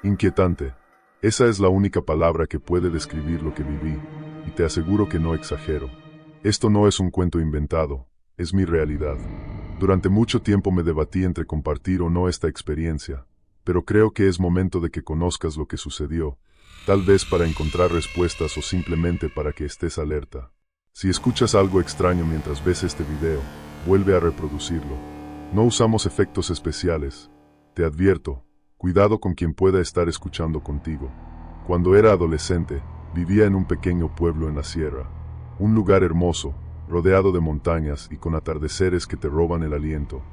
Inquietante. Esa es la única palabra que puede describir lo que viví, y te aseguro que no exagero. Esto no es un cuento inventado, es mi realidad. Durante mucho tiempo me debatí entre compartir o no esta experiencia, pero creo que es momento de que conozcas lo que sucedió, tal vez para encontrar respuestas o simplemente para que estés alerta. Si escuchas algo extraño mientras ves este video, vuelve a reproducirlo. No usamos efectos especiales. Te advierto, cuidado con quien pueda estar escuchando contigo. Cuando era adolescente, vivía en un pequeño pueblo en la sierra. Un lugar hermoso, rodeado de montañas y con atardeceres que te roban el aliento.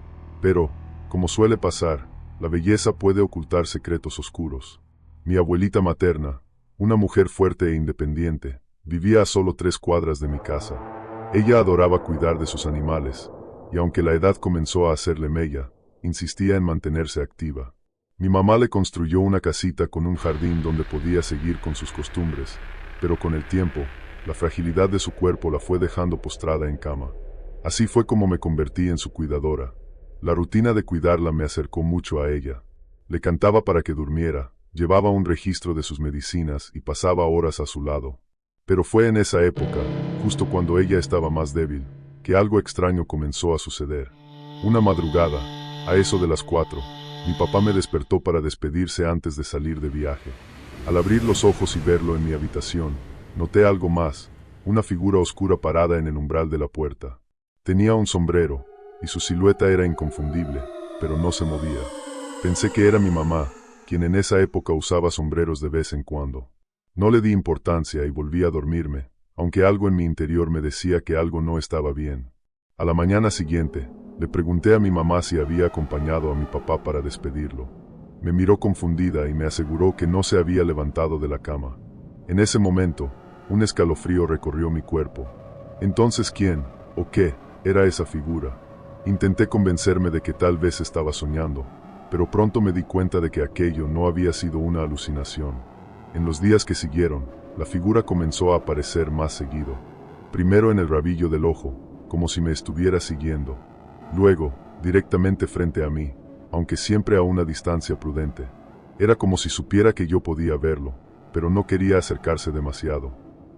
Pero, como suele pasar, la belleza puede ocultar secretos oscuros. Mi abuelita materna, una mujer fuerte e independiente, vivía a solo 3 cuadras de mi casa. Ella adoraba cuidar de sus animales, y aunque la edad comenzó a hacerle mella, insistía en mantenerse activa. Mi mamá le construyó una casita con un jardín donde podía seguir con sus costumbres, pero con el tiempo, la fragilidad de su cuerpo la fue dejando postrada en cama. Así fue como me convertí en su cuidadora. La rutina de cuidarla me acercó mucho a ella. Le cantaba para que durmiera, llevaba un registro de sus medicinas y pasaba horas a su lado. Pero fue en esa época, justo cuando ella estaba más débil, que algo extraño comenzó a suceder. Una madrugada, a eso de las 4, mi papá me despertó para despedirse antes de salir de viaje. Al abrir los ojos y verlo en mi habitación, noté algo más, una figura oscura parada en el umbral de la puerta. Tenía un sombrero, y su silueta era inconfundible, pero no se movía. Pensé que era mi mamá, quien en esa época usaba sombreros de vez en cuando. No le di importancia y volví a dormirme, aunque algo en mi interior me decía que algo no estaba bien. A la mañana siguiente, le pregunté a mi mamá si había acompañado a mi papá para despedirlo. Me miró confundida y me aseguró que no se había levantado de la cama. En ese momento, un escalofrío recorrió mi cuerpo. Entonces, ¿quién, o qué, era esa figura? Intenté convencerme de que tal vez estaba soñando, pero pronto me di cuenta de que aquello no había sido una alucinación. En los días que siguieron, la figura comenzó a aparecer más seguido. Primero en el rabillo del ojo, como si me estuviera siguiendo. Luego, directamente frente a mí, aunque siempre a una distancia prudente. Era como si supiera que yo podía verlo, pero no quería acercarse demasiado.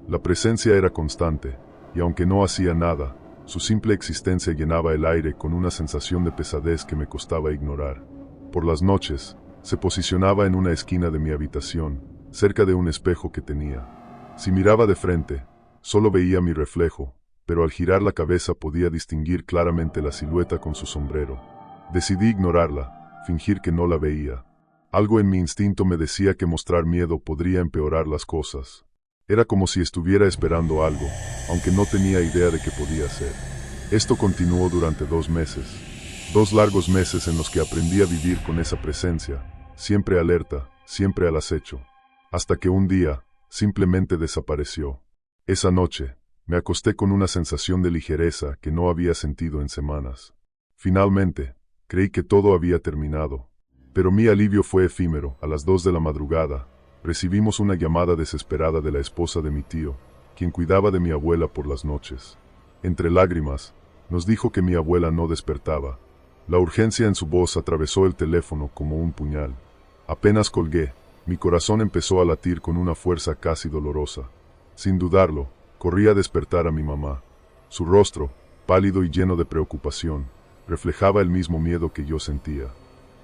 La presencia era constante, y aunque no hacía nada, su simple existencia llenaba el aire con una sensación de pesadez que me costaba ignorar. Por las noches, se posicionaba en una esquina de mi habitación, cerca de un espejo que tenía. Si miraba de frente, solo veía mi reflejo, pero al girar la cabeza podía distinguir claramente la silueta con su sombrero. Decidí ignorarla, fingir que no la veía. Algo en mi instinto me decía que mostrar miedo podría empeorar las cosas. Era como si estuviera esperando algo, aunque no tenía idea de qué podía ser. Esto continuó durante 2 meses. 2 largos meses en los que aprendí a vivir con esa presencia, siempre alerta, siempre al acecho. Hasta que un día, simplemente desapareció. Esa noche, me acosté con una sensación de ligereza que no había sentido en semanas. Finalmente, creí que todo había terminado. Pero mi alivio fue efímero. A las 2 de la madrugada, recibimos una llamada desesperada de la esposa de mi tío, quien cuidaba de mi abuela por las noches. Entre lágrimas, nos dijo que mi abuela no despertaba. La urgencia en su voz atravesó el teléfono como un puñal. Apenas colgué, mi corazón empezó a latir con una fuerza casi dolorosa. Sin dudarlo, corrí a despertar a mi mamá. Su rostro, pálido y lleno de preocupación, reflejaba el mismo miedo que yo sentía.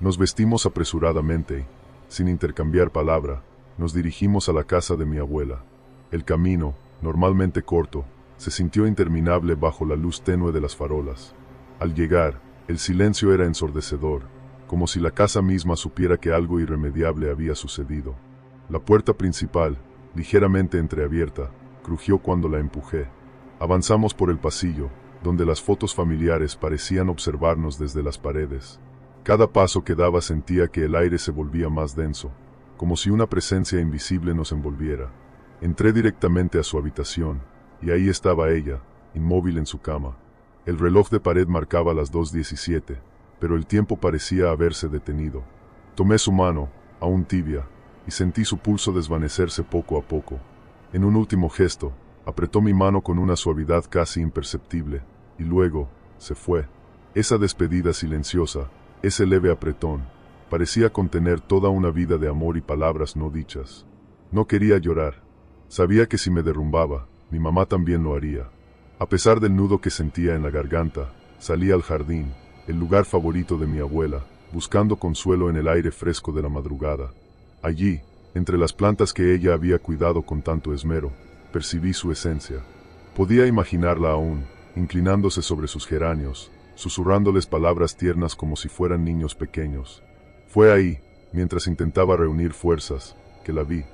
Nos vestimos apresuradamente y, sin intercambiar palabra, nos dirigimos a la casa de mi abuela. El camino, normalmente corto, se sintió interminable bajo la luz tenue de las farolas. Al llegar, el silencio era ensordecedor, como si la casa misma supiera que algo irremediable había sucedido. La puerta principal, ligeramente entreabierta, crujió cuando la empujé. Avanzamos por el pasillo, donde las fotos familiares parecían observarnos desde las paredes. Cada paso que daba sentía que el aire se volvía más denso, como si una presencia invisible nos envolviera. Entré directamente a su habitación, y ahí estaba ella, inmóvil en su cama. El reloj de pared marcaba las 2:17, pero el tiempo parecía haberse detenido. Tomé su mano, aún tibia, y sentí su pulso desvanecerse poco a poco. En un último gesto, apretó mi mano con una suavidad casi imperceptible, y luego, se fue. Esa despedida silenciosa, ese leve apretón, parecía contener toda una vida de amor y palabras no dichas. No quería llorar. Sabía que si me derrumbaba, mi mamá también lo haría. A pesar del nudo que sentía en la garganta, salí al jardín, el lugar favorito de mi abuela, buscando consuelo en el aire fresco de la madrugada. Allí, entre las plantas que ella había cuidado con tanto esmero, percibí su esencia. Podía imaginarla aún, inclinándose sobre sus geranios, susurrándoles palabras tiernas como si fueran niños pequeños. Fue ahí, mientras intentaba reunir fuerzas, que la vi.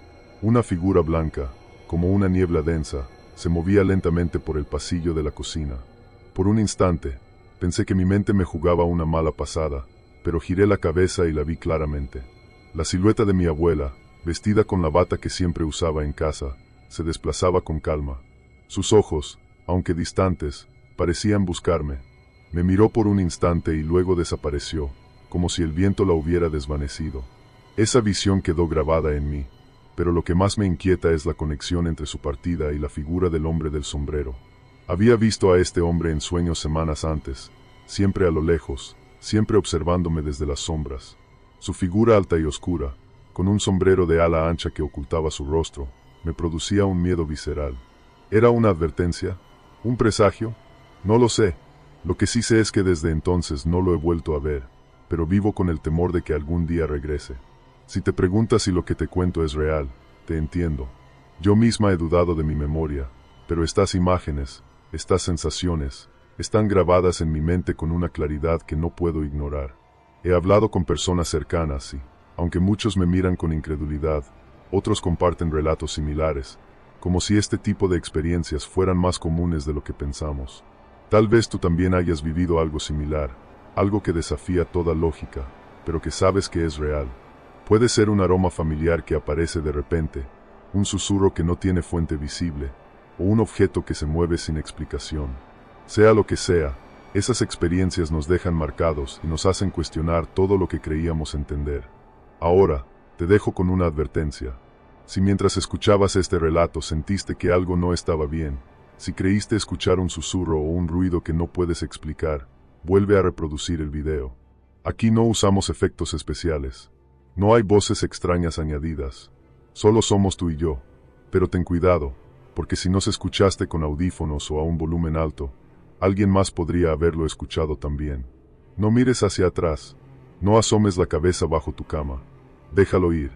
Una figura blanca, como una niebla densa, se movía lentamente por el pasillo de la cocina. Por un instante, pensé que mi mente me jugaba una mala pasada, pero giré la cabeza y la vi claramente. La silueta de mi abuela, vestida con la bata que siempre usaba en casa, se desplazaba con calma. Sus ojos, aunque distantes, parecían buscarme. Me miró por un instante y luego desapareció, como si el viento la hubiera desvanecido. Esa visión quedó grabada en mí, pero lo que más me inquieta es la conexión entre su partida y la figura del hombre del sombrero. Había visto a este hombre en sueños semanas antes, siempre a lo lejos, siempre observándome desde las sombras. Su figura alta y oscura, con un sombrero de ala ancha que ocultaba su rostro, me producía un miedo visceral. ¿Era una advertencia? ¿Un presagio? No lo sé. Lo que sí sé es que desde entonces no lo he vuelto a ver, pero vivo con el temor de que algún día regrese. Si te preguntas si lo que te cuento es real, te entiendo. Yo misma he dudado de mi memoria, pero estas imágenes, estas sensaciones, están grabadas en mi mente con una claridad que no puedo ignorar. He hablado con personas cercanas y, aunque muchos me miran con incredulidad, otros comparten relatos similares, como si este tipo de experiencias fueran más comunes de lo que pensamos. Tal vez tú también hayas vivido algo similar, algo que desafía toda lógica, pero que sabes que es real. Puede ser un aroma familiar que aparece de repente, un susurro que no tiene fuente visible, o un objeto que se mueve sin explicación. Sea lo que sea, esas experiencias nos dejan marcados y nos hacen cuestionar todo lo que creíamos entender. Ahora, te dejo con una advertencia. Si mientras escuchabas este relato sentiste que algo no estaba bien, si creíste escuchar un susurro o un ruido que no puedes explicar, vuelve a reproducir el video. Aquí no usamos efectos especiales. No hay voces extrañas añadidas. Solo somos tú y yo. Pero ten cuidado, porque si no se escuchaste con audífonos o a un volumen alto, alguien más podría haberlo escuchado también. No mires hacia atrás. No asomes la cabeza bajo tu cama. Déjalo ir.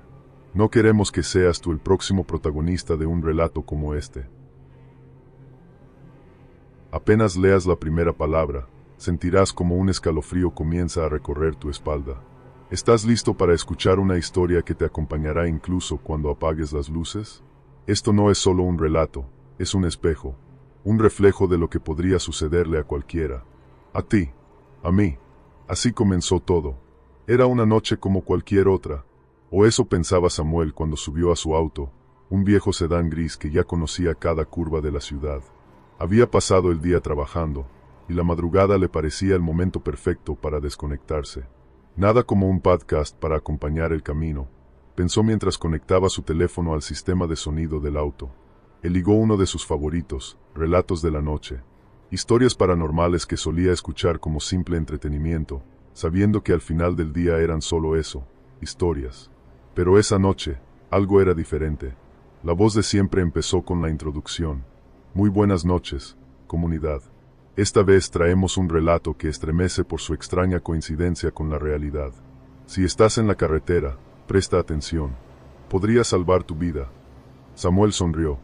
No queremos que seas tú el próximo protagonista de un relato como este. Apenas leas la primera palabra, sentirás como un escalofrío comienza a recorrer tu espalda. ¿Estás listo para escuchar una historia que te acompañará incluso cuando apagues las luces? Esto no es solo un relato, es un espejo, un reflejo de lo que podría sucederle a cualquiera. A ti, a mí. Así comenzó todo. Era una noche como cualquier otra. O eso pensaba Samuel cuando subió a su auto, un viejo sedán gris que ya conocía cada curva de la ciudad. Había pasado el día trabajando, y la madrugada le parecía el momento perfecto para desconectarse. Nada como un podcast para acompañar el camino, pensó mientras conectaba su teléfono al sistema de sonido del auto. Eligó uno de sus favoritos, Relatos de la Noche. Historias paranormales que solía escuchar como simple entretenimiento, sabiendo que al final del día eran solo eso, historias. Pero esa noche, algo era diferente. La voz de siempre empezó con la introducción. Muy buenas noches, comunidad. Esta vez traemos un relato que estremece por su extraña coincidencia con la realidad. Si estás en la carretera, presta atención. Podría salvar tu vida. Samuel sonrió.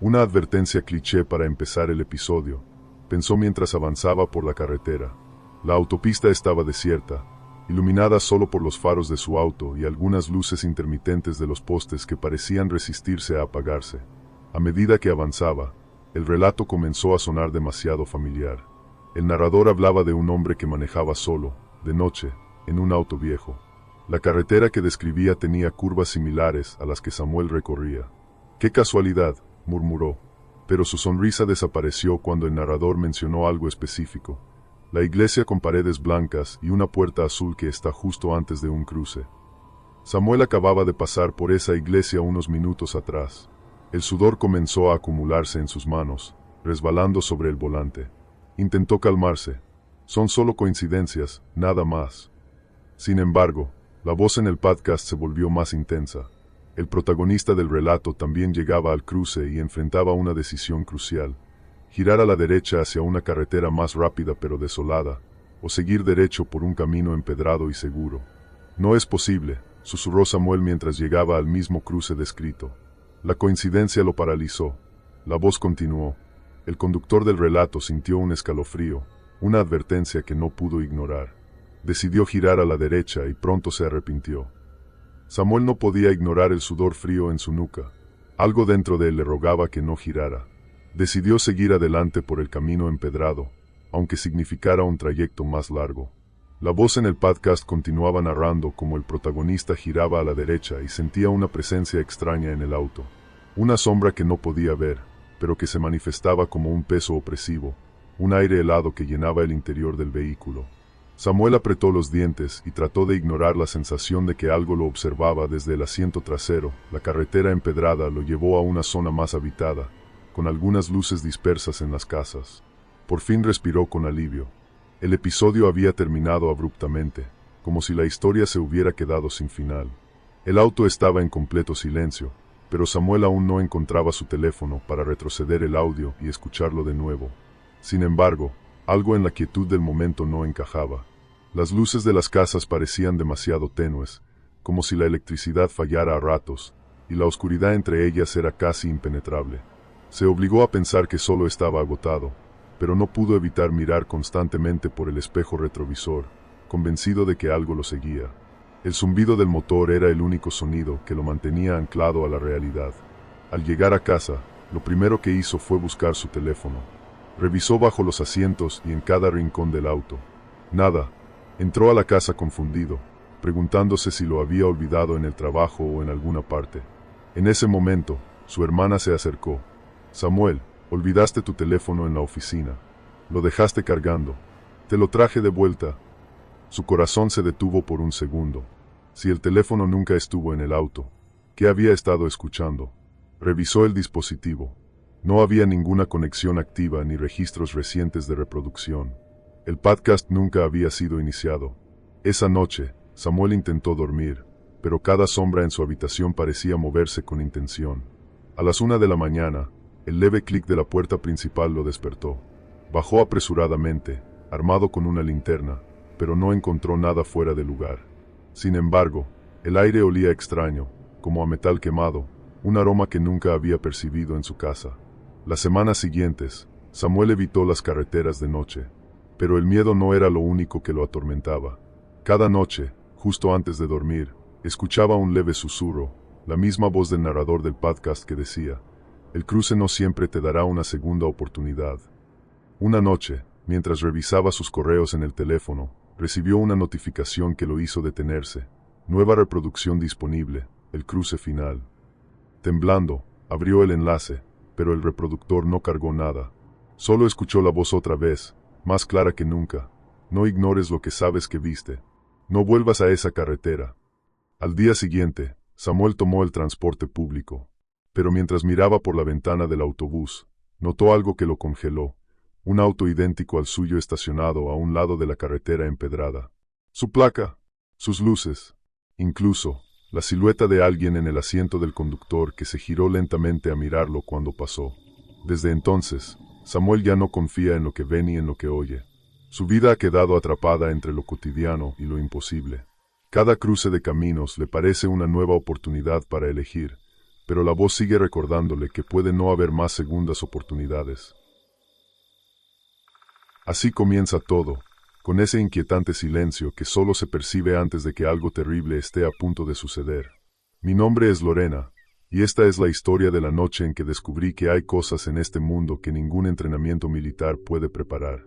Una advertencia cliché para empezar el episodio, pensó mientras avanzaba por la carretera. La autopista estaba desierta, iluminada solo por los faros de su auto y algunas luces intermitentes de los postes que parecían resistirse a apagarse. A medida que avanzaba, el relato comenzó a sonar demasiado familiar. El narrador hablaba de un hombre que manejaba solo, de noche, en un auto viejo. La carretera que describía tenía curvas similares a las que Samuel recorría. ¡Qué casualidad!, murmuró, pero su sonrisa desapareció cuando el narrador mencionó algo específico. La iglesia con paredes blancas y una puerta azul que está justo antes de un cruce. Samuel acababa de pasar por esa iglesia unos minutos atrás. El sudor comenzó a acumularse en sus manos, resbalando sobre el volante. Intentó calmarse. Son solo coincidencias, nada más. Sin embargo, La voz en el podcast se volvió más intensa. El protagonista del relato también llegaba al cruce y enfrentaba una decisión crucial: girar a la derecha hacia una carretera más rápida pero desolada, o seguir derecho por un camino empedrado y seguro. No es posible, susurró Samuel mientras llegaba al mismo cruce descrito. La coincidencia lo paralizó. La voz continuó. El conductor del relato sintió un escalofrío, una advertencia que no pudo ignorar. Decidió girar a la derecha y pronto se arrepintió. Samuel no podía ignorar el sudor frío en su nuca. Algo dentro de él le rogaba que no girara. Decidió seguir adelante por el camino empedrado, aunque significara un trayecto más largo. La voz en el podcast continuaba narrando cómo el protagonista giraba a la derecha y sentía una presencia extraña en el auto. Una sombra que no podía ver, pero que se manifestaba como un peso opresivo, un aire helado que llenaba el interior del vehículo. Samuel apretó los dientes y trató de ignorar la sensación de que algo lo observaba desde el asiento trasero. La carretera empedrada lo llevó a una zona más habitada, con algunas luces dispersas en las casas. Por fin respiró con alivio. El episodio había terminado abruptamente, como si la historia se hubiera quedado sin final. El auto estaba en completo silencio, pero Samuel aún no encontraba su teléfono para retroceder el audio y escucharlo de nuevo. Sin embargo, algo en la quietud del momento no encajaba. Las luces de las casas parecían demasiado tenues, como si la electricidad fallara a ratos, y la oscuridad entre ellas era casi impenetrable. Se obligó a pensar que solo estaba agotado, pero no pudo evitar mirar constantemente por el espejo retrovisor, convencido de que algo lo seguía. El zumbido del motor era el único sonido que lo mantenía anclado a la realidad. Al llegar a casa, lo primero que hizo fue buscar su teléfono. Revisó bajo los asientos y en cada rincón del auto. Nada. Entró a la casa confundido, preguntándose si lo había olvidado en el trabajo o en alguna parte. En ese momento, su hermana se acercó. Samuel, olvidaste tu teléfono en la oficina. Lo dejaste cargando. Te lo traje de vuelta. Su corazón se detuvo por un segundo. Si el teléfono nunca estuvo en el auto, ¿qué había estado escuchando? Revisó el dispositivo. No había ninguna conexión activa ni registros recientes de reproducción. El podcast nunca había sido iniciado. Esa noche, Samuel intentó dormir, pero cada sombra en su habitación parecía moverse con intención. A las 1 de la mañana, el leve clic de la puerta principal lo despertó. Bajó apresuradamente, armado con una linterna, pero no encontró nada fuera de lugar. Sin embargo, el aire olía extraño, como a metal quemado, un aroma que nunca había percibido en su casa. Las semanas siguientes, Samuel evitó las carreteras de noche, pero el miedo no era lo único que lo atormentaba. Cada noche, justo antes de dormir, escuchaba un leve susurro, la misma voz del narrador del podcast que decía: el cruce no siempre te dará una segunda oportunidad. Una noche, mientras revisaba sus correos en el teléfono, recibió una notificación que lo hizo detenerse. Nueva reproducción disponible, el cruce final. Temblando, abrió el enlace, pero el reproductor no cargó nada. Solo escuchó la voz otra vez, más clara que nunca. No ignores lo que sabes que viste. No vuelvas a esa carretera. Al día siguiente, Samuel tomó el transporte público. Pero mientras miraba por la ventana del autobús, notó algo que lo congeló. Un auto idéntico al suyo estacionado a un lado de la carretera empedrada. Su placa, sus luces, incluso la silueta de alguien en el asiento del conductor que se giró lentamente a mirarlo cuando pasó. Desde entonces, Samuel ya no confía en lo que ve ni en lo que oye. Su vida ha quedado atrapada entre lo cotidiano y lo imposible. Cada cruce de caminos le parece una nueva oportunidad para elegir, pero la voz sigue recordándole que puede no haber más segundas oportunidades. Así comienza todo, con ese inquietante silencio que solo se percibe antes de que algo terrible esté a punto de suceder. Mi nombre es Lorena, y esta es la historia de la noche en que descubrí que hay cosas en este mundo que ningún entrenamiento militar puede preparar.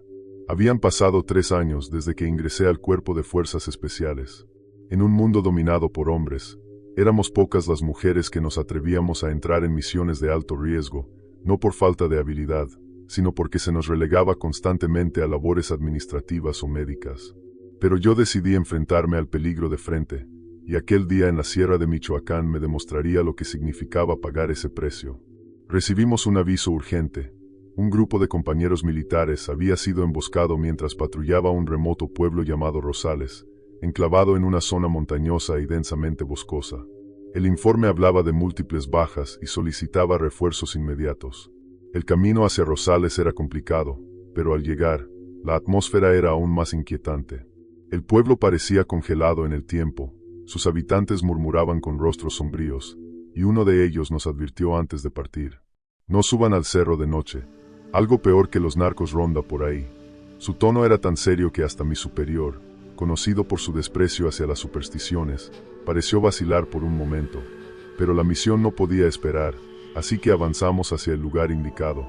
Habían pasado 3 años desde que ingresé al Cuerpo de Fuerzas Especiales. En un mundo dominado por hombres, éramos pocas las mujeres que nos atrevíamos a entrar en misiones de alto riesgo, no por falta de habilidad, sino porque se nos relegaba constantemente a labores administrativas o médicas. Pero yo decidí enfrentarme al peligro de frente, y aquel día en la Sierra de Michoacán me demostraría lo que significaba pagar ese precio. Recibimos un aviso urgente. Un grupo de compañeros militares había sido emboscado mientras patrullaba un remoto pueblo llamado Rosales, enclavado en una zona montañosa y densamente boscosa. El informe hablaba de múltiples bajas y solicitaba refuerzos inmediatos. El camino hacia Rosales era complicado, pero al llegar, la atmósfera era aún más inquietante. El pueblo parecía congelado en el tiempo, sus habitantes murmuraban con rostros sombríos, y uno de ellos nos advirtió antes de partir: no suban al cerro de noche, algo peor que los narcos ronda por ahí. Su tono era tan serio que hasta mi superior, conocido por su desprecio hacia las supersticiones, pareció vacilar por un momento. Pero la misión no podía esperar, así que avanzamos hacia el lugar indicado.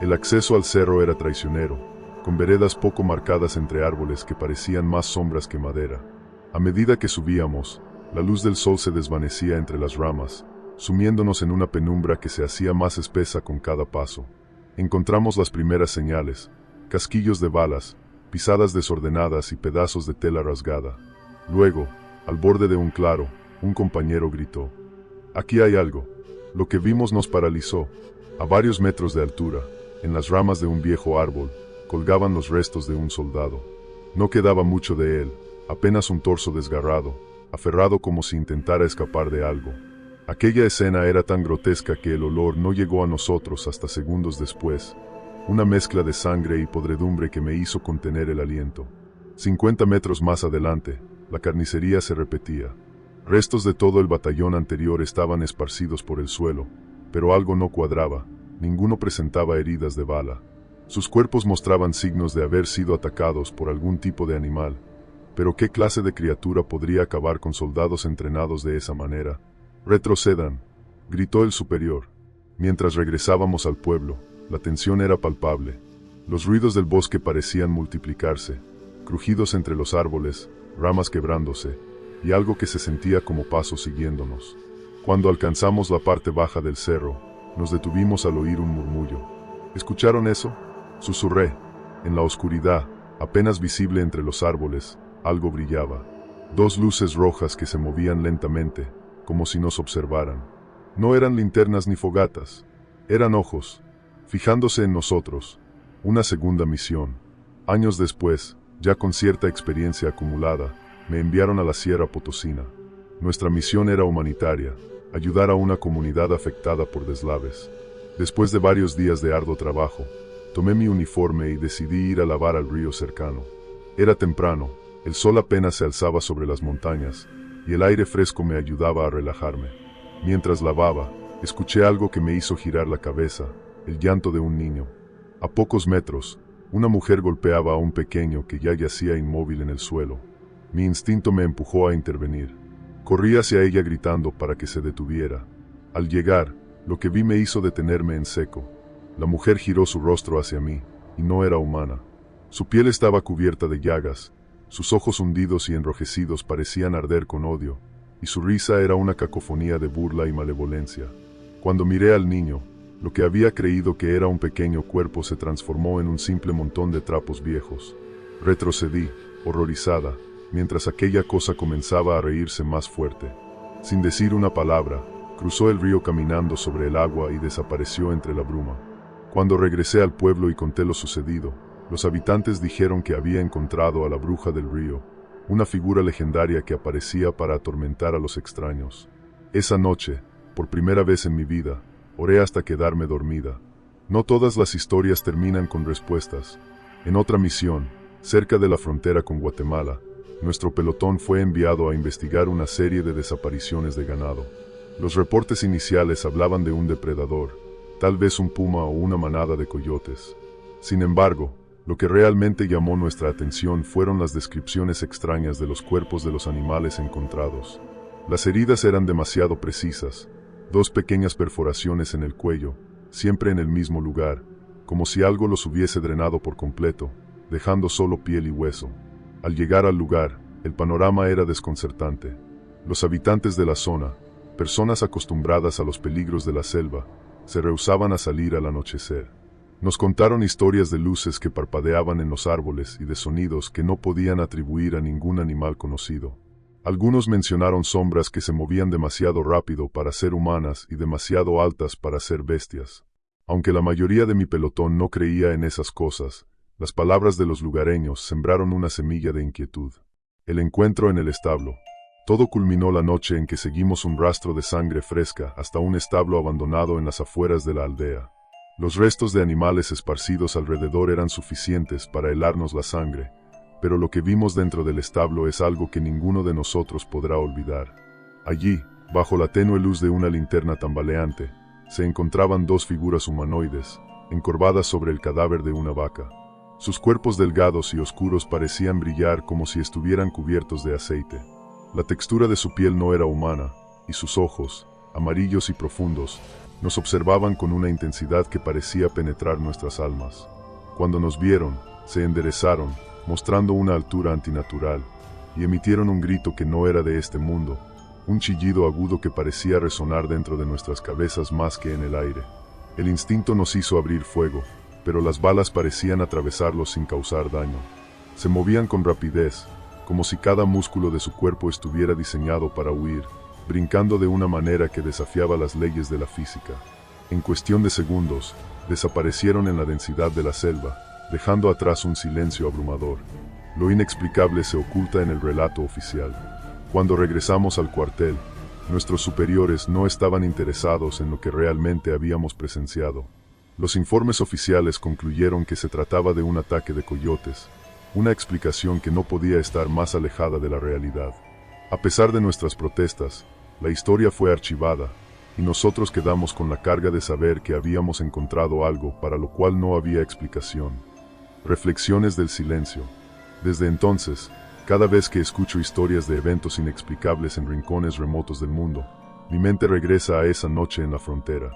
El acceso al cerro era traicionero, con veredas poco marcadas entre árboles que parecían más sombras que madera. A medida que subíamos, la luz del sol se desvanecía entre las ramas, sumiéndonos en una penumbra que se hacía más espesa con cada paso. Encontramos las primeras señales: casquillos de balas, pisadas desordenadas y pedazos de tela rasgada. Luego, al borde de un claro, un compañero gritó: «Aquí hay algo». Lo que vimos nos paralizó. A varios metros de altura, en las ramas de un viejo árbol, colgaban los restos de un soldado. No quedaba mucho de él, apenas un torso desgarrado, aferrado como si intentara escapar de algo. Aquella escena era tan grotesca que el olor no llegó a nosotros hasta segundos después, una mezcla de sangre y podredumbre que me hizo contener el aliento. 50 metros más adelante, la carnicería se repetía. Restos de todo el batallón anterior estaban esparcidos por el suelo, pero algo no cuadraba, ninguno presentaba heridas de bala. Sus cuerpos mostraban signos de haber sido atacados por algún tipo de animal. Pero ¿qué clase de criatura podría acabar con soldados entrenados de esa manera? «Retrocedan», gritó el superior. Mientras regresábamos al pueblo, la tensión era palpable. Los ruidos del bosque parecían multiplicarse, crujidos entre los árboles, ramas quebrándose, y algo que se sentía como pasos siguiéndonos. Cuando alcanzamos la parte baja del cerro, nos detuvimos al oír un murmullo. ¿Escucharon eso?, susurré. En la oscuridad, apenas visible entre los árboles, algo brillaba. Dos luces rojas que se movían lentamente, como si nos observaran. No eran linternas ni fogatas, eran ojos, fijándose en nosotros. Una segunda misión. Años después, ya con cierta experiencia acumulada, me enviaron a la Sierra Potosina. Nuestra misión era humanitaria, ayudar a una comunidad afectada por deslaves. Después de varios días de arduo trabajo, tomé mi uniforme y decidí ir a lavar al río cercano. Era temprano, el sol apenas se alzaba sobre las montañas, y el aire fresco me ayudaba a relajarme. Mientras lavaba, escuché algo que me hizo girar la cabeza: el llanto de un niño. A pocos metros, una mujer golpeaba a un pequeño que ya yacía inmóvil en el suelo. Mi instinto me empujó a intervenir. Corrí hacia ella gritando para que se detuviera. Al llegar, lo que vi me hizo detenerme en seco. La mujer giró su rostro hacia mí, y no era humana. Su piel estaba cubierta de llagas, sus ojos hundidos y enrojecidos parecían arder con odio, y su risa era una cacofonía de burla y malevolencia. Cuando miré al niño, lo que había creído que era un pequeño cuerpo se transformó en un simple montón de trapos viejos. Retrocedí, horrorizada, mientras aquella cosa comenzaba a reírse más fuerte. Sin decir una palabra, cruzó el río caminando sobre el agua y desapareció entre la bruma. Cuando regresé al pueblo y conté lo sucedido, los habitantes dijeron que había encontrado a la bruja del río, una figura legendaria que aparecía para atormentar a los extraños. Esa noche, por primera vez en mi vida, oré hasta quedarme dormida. No todas las historias terminan con respuestas. En otra misión, cerca de la frontera con Guatemala, nuestro pelotón fue enviado a investigar una serie de desapariciones de ganado. Los reportes iniciales hablaban de un depredador, tal vez un puma o una manada de coyotes. Sin embargo, lo que realmente llamó nuestra atención fueron las descripciones extrañas de los cuerpos de los animales encontrados. Las heridas eran demasiado precisas: 2 pequeñas perforaciones en el cuello, siempre en el mismo lugar, como si algo los hubiese drenado por completo, dejando solo piel y hueso. Al llegar al lugar, el panorama era desconcertante. Los habitantes de la zona, personas acostumbradas a los peligros de la selva, se rehusaban a salir al anochecer. Nos contaron historias de luces que parpadeaban en los árboles y de sonidos que no podían atribuir a ningún animal conocido. Algunos mencionaron sombras que se movían demasiado rápido para ser humanas y demasiado altas para ser bestias. Aunque la mayoría de mi pelotón no creía en esas cosas, las palabras de los lugareños sembraron una semilla de inquietud. El encuentro en el establo. Todo culminó la noche en que seguimos un rastro de sangre fresca hasta un establo abandonado en las afueras de la aldea. Los restos de animales esparcidos alrededor eran suficientes para helarnos la sangre, pero lo que vimos dentro del establo es algo que ninguno de nosotros podrá olvidar. Allí, bajo la tenue luz de una linterna tambaleante, se encontraban dos figuras humanoides, encorvadas sobre el cadáver de una vaca. Sus cuerpos delgados y oscuros parecían brillar como si estuvieran cubiertos de aceite. La textura de su piel no era humana, y sus ojos, amarillos y profundos, nos observaban con una intensidad que parecía penetrar nuestras almas. Cuando nos vieron, se enderezaron, mostrando una altura antinatural, y emitieron un grito que no era de este mundo, un chillido agudo que parecía resonar dentro de nuestras cabezas más que en el aire. El instinto nos hizo abrir fuego, pero las balas parecían atravesarlos sin causar daño. Se movían con rapidez, como si cada músculo de su cuerpo estuviera diseñado para huir, brincando de una manera que desafiaba las leyes de la física. En cuestión de segundos, desaparecieron en la densidad de la selva, dejando atrás un silencio abrumador. Lo inexplicable se oculta en el relato oficial. Cuando regresamos al cuartel, nuestros superiores no estaban interesados en lo que realmente habíamos presenciado. Los informes oficiales concluyeron que se trataba de un ataque de coyotes, una explicación que no podía estar más alejada de la realidad. A pesar de nuestras protestas, la historia fue archivada, y nosotros quedamos con la carga de saber que habíamos encontrado algo para lo cual no había explicación. Reflexiones del silencio. Desde entonces, cada vez que escucho historias de eventos inexplicables en rincones remotos del mundo, mi mente regresa a esa noche en la frontera.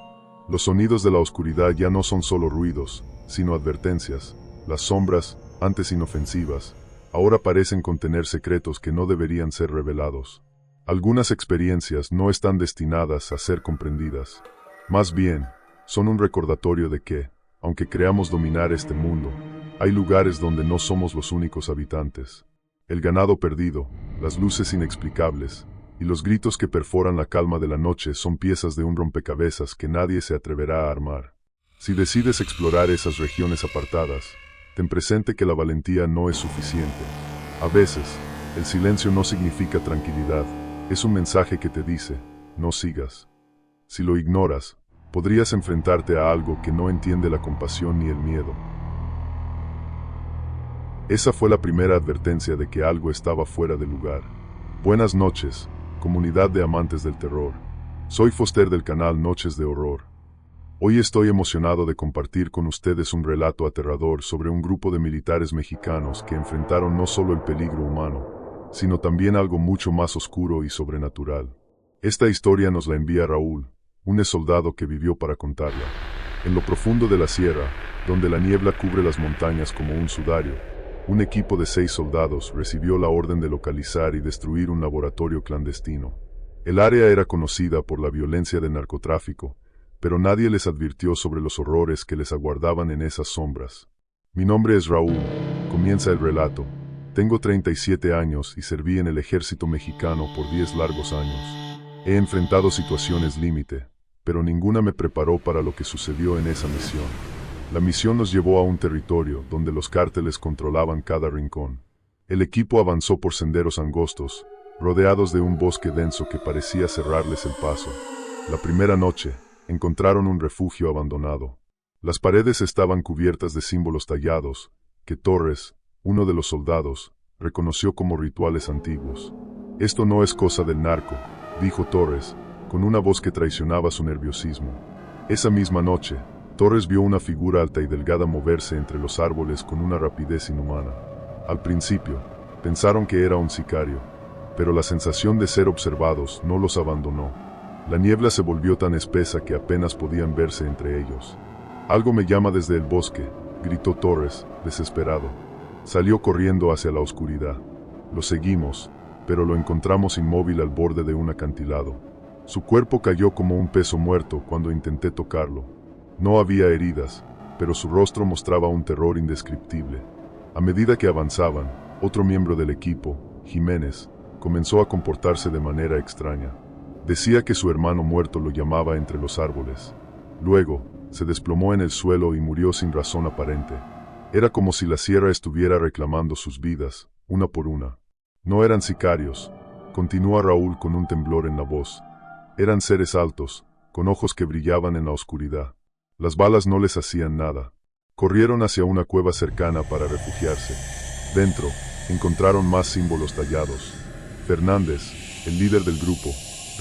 Los sonidos de la oscuridad ya no son solo ruidos, sino advertencias. Las sombras, antes inofensivas, ahora parecen contener secretos que no deberían ser revelados. Algunas experiencias no están destinadas a ser comprendidas. Más bien, son un recordatorio de que, aunque creamos dominar este mundo, hay lugares donde no somos los únicos habitantes. El ganado perdido, las luces inexplicables, y los gritos que perforan la calma de la noche son piezas de un rompecabezas que nadie se atreverá a armar. Si decides explorar esas regiones apartadas, ten presente que la valentía no es suficiente. A veces, el silencio no significa tranquilidad, es un mensaje que te dice, no sigas. Si lo ignoras, podrías enfrentarte a algo que no entiende la compasión ni el miedo. Esa fue la primera advertencia de que algo estaba fuera de lugar. Buenas noches, comunidad de amantes del terror. Soy Foster del canal Noches de Horror. Hoy estoy emocionado de compartir con ustedes un relato aterrador sobre un grupo de militares mexicanos que enfrentaron no solo el peligro humano, sino también algo mucho más oscuro y sobrenatural. Esta historia nos la envía Raúl, un exsoldado que vivió para contarla. En lo profundo de la sierra, donde la niebla cubre las montañas como un sudario, un equipo de 6 soldados recibió la orden de localizar y destruir un laboratorio clandestino. El área era conocida por la violencia del narcotráfico, pero nadie les advirtió sobre los horrores que les aguardaban en esas sombras. Mi nombre es Raúl, comienza el relato. Tengo 37 años y serví en el ejército mexicano por 10 largos años. He enfrentado situaciones límite, pero ninguna me preparó para lo que sucedió en esa misión. La misión nos llevó a un territorio donde los cárteles controlaban cada rincón. El equipo avanzó por senderos angostos, rodeados de un bosque denso que parecía cerrarles el paso. La primera noche, encontraron un refugio abandonado. Las paredes estaban cubiertas de símbolos tallados, que Torres, uno de los soldados, reconoció como rituales antiguos. «Esto no es cosa del narco», dijo Torres, con una voz que traicionaba su nerviosismo. Esa misma noche, Torres vio una figura alta y delgada moverse entre los árboles con una rapidez inhumana. Al principio, pensaron que era un sicario, pero la sensación de ser observados no los abandonó. La niebla se volvió tan espesa que apenas podían verse entre ellos. «Algo me llama desde el bosque», gritó Torres, desesperado. Salió corriendo hacia la oscuridad. Lo seguimos, pero lo encontramos inmóvil al borde de un acantilado. Su cuerpo cayó como un peso muerto cuando intenté tocarlo. No había heridas, pero su rostro mostraba un terror indescriptible. A medida que avanzaban, otro miembro del equipo, Jiménez, comenzó a comportarse de manera extraña. Decía que su hermano muerto lo llamaba entre los árboles. Luego, se desplomó en el suelo y murió sin razón aparente. Era como si la sierra estuviera reclamando sus vidas, una por una. No eran sicarios, continúa Raúl con un temblor en la voz. Eran seres altos, con ojos que brillaban en la oscuridad. Las balas no les hacían nada. Corrieron hacia una cueva cercana para refugiarse. Dentro, encontraron más símbolos tallados. Fernández, el líder del grupo,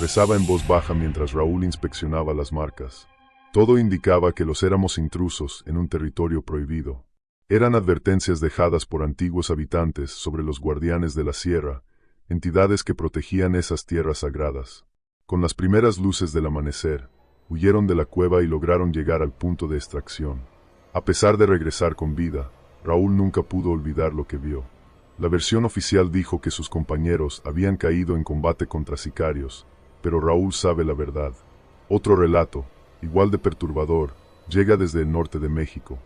rezaba en voz baja mientras Raúl inspeccionaba las marcas. Todo indicaba que los éramos intrusos en un territorio prohibido. Eran advertencias dejadas por antiguos habitantes sobre los guardianes de la sierra, entidades que protegían esas tierras sagradas. Con las primeras luces del amanecer, huyeron de la cueva y lograron llegar al punto de extracción. A pesar de regresar con vida, Raúl nunca pudo olvidar lo que vio. La versión oficial dijo que sus compañeros habían caído en combate contra sicarios, pero Raúl sabe la verdad. Otro relato, igual de perturbador, llega desde el norte de México.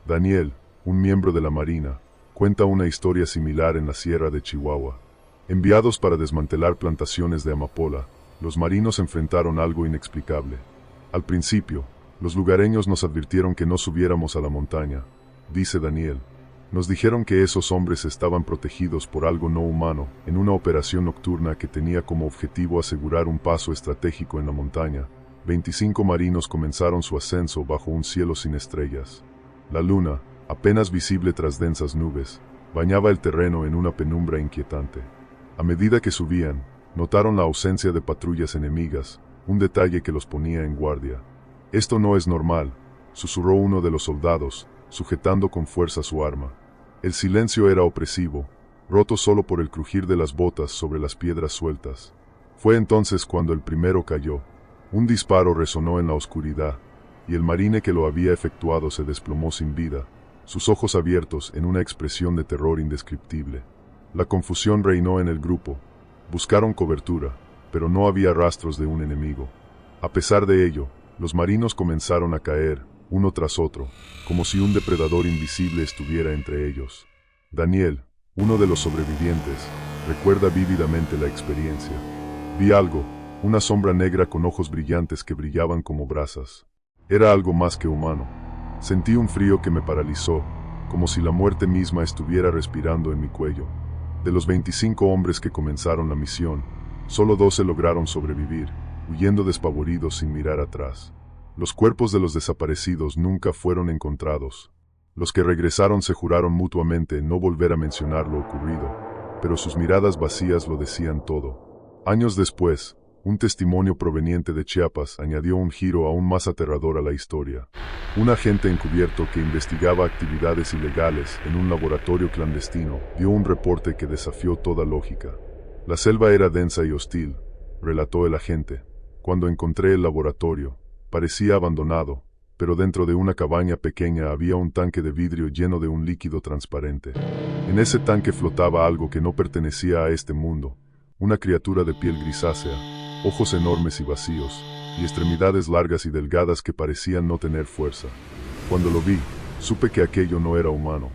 Daniel, un miembro de la Marina, cuenta una historia similar en la sierra de Chihuahua. Enviados para desmantelar plantaciones de amapola, los marinos enfrentaron algo inexplicable. Al principio, los lugareños nos advirtieron que no subiéramos a la montaña, dice Daniel. Nos dijeron que esos hombres estaban protegidos por algo no humano, en una operación nocturna que tenía como objetivo asegurar un paso estratégico en la montaña. 25 marinos comenzaron su ascenso bajo un cielo sin estrellas. La luna, apenas visible tras densas nubes, bañaba el terreno en una penumbra inquietante. A medida que subían, notaron la ausencia de patrullas enemigas, un detalle que los ponía en guardia. «Esto no es normal», susurró uno de los soldados, sujetando con fuerza su arma. El silencio era opresivo, roto solo por el crujir de las botas sobre las piedras sueltas. Fue entonces cuando el primero cayó. Un disparo resonó en la oscuridad, y el marine que lo había efectuado se desplomó sin vida, sus ojos abiertos en una expresión de terror indescriptible. La confusión reinó en el grupo. Buscaron cobertura, pero no había rastros de un enemigo. A pesar de ello, los marinos comenzaron a caer, uno tras otro, como si un depredador invisible estuviera entre ellos. Daniel, uno de los sobrevivientes, recuerda vívidamente la experiencia. Vi algo, una sombra negra con ojos brillantes que brillaban como brasas. Era algo más que humano. Sentí un frío que me paralizó, como si la muerte misma estuviera respirando en mi cuello. De los 25 hombres que comenzaron la misión, solo 12 lograron sobrevivir, huyendo despavoridos sin mirar atrás. Los cuerpos de los desaparecidos nunca fueron encontrados. Los que regresaron se juraron mutuamente no volver a mencionar lo ocurrido, pero sus miradas vacías lo decían todo. Años después, un testimonio proveniente de Chiapas añadió un giro aún más aterrador a la historia. Un agente encubierto que investigaba actividades ilegales en un laboratorio clandestino dio un reporte que desafió toda lógica. La selva era densa y hostil, relató el agente. Cuando encontré el laboratorio, parecía abandonado, pero dentro de una cabaña pequeña había un tanque de vidrio lleno de un líquido transparente. En ese tanque flotaba algo que no pertenecía a este mundo, una criatura de piel grisácea, ojos enormes y vacíos, y extremidades largas y delgadas que parecían no tener fuerza. Cuando lo vi, supe que aquello no era humano.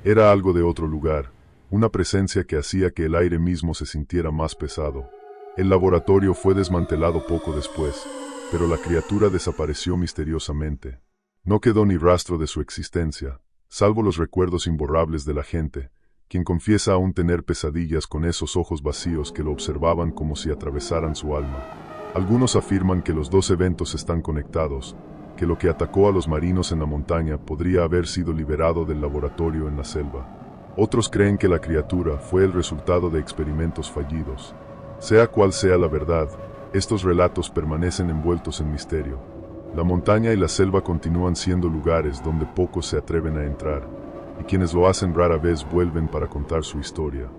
Era algo de otro lugar, una presencia que hacía que el aire mismo se sintiera más pesado. El laboratorio fue desmantelado poco después, pero la criatura desapareció misteriosamente. No quedó ni rastro de su existencia, salvo los recuerdos imborrables de la gente, quien confiesa aún tener pesadillas con esos ojos vacíos que lo observaban como si atravesaran su alma. Algunos afirman que los dos eventos están conectados, que lo que atacó a los marinos en la montaña podría haber sido liberado del laboratorio en la selva. Otros creen que la criatura fue el resultado de experimentos fallidos. Sea cual sea la verdad, estos relatos permanecen envueltos en misterio. La montaña y la selva continúan siendo lugares donde pocos se atreven a entrar, y quienes lo hacen rara vez vuelven para contar su historia.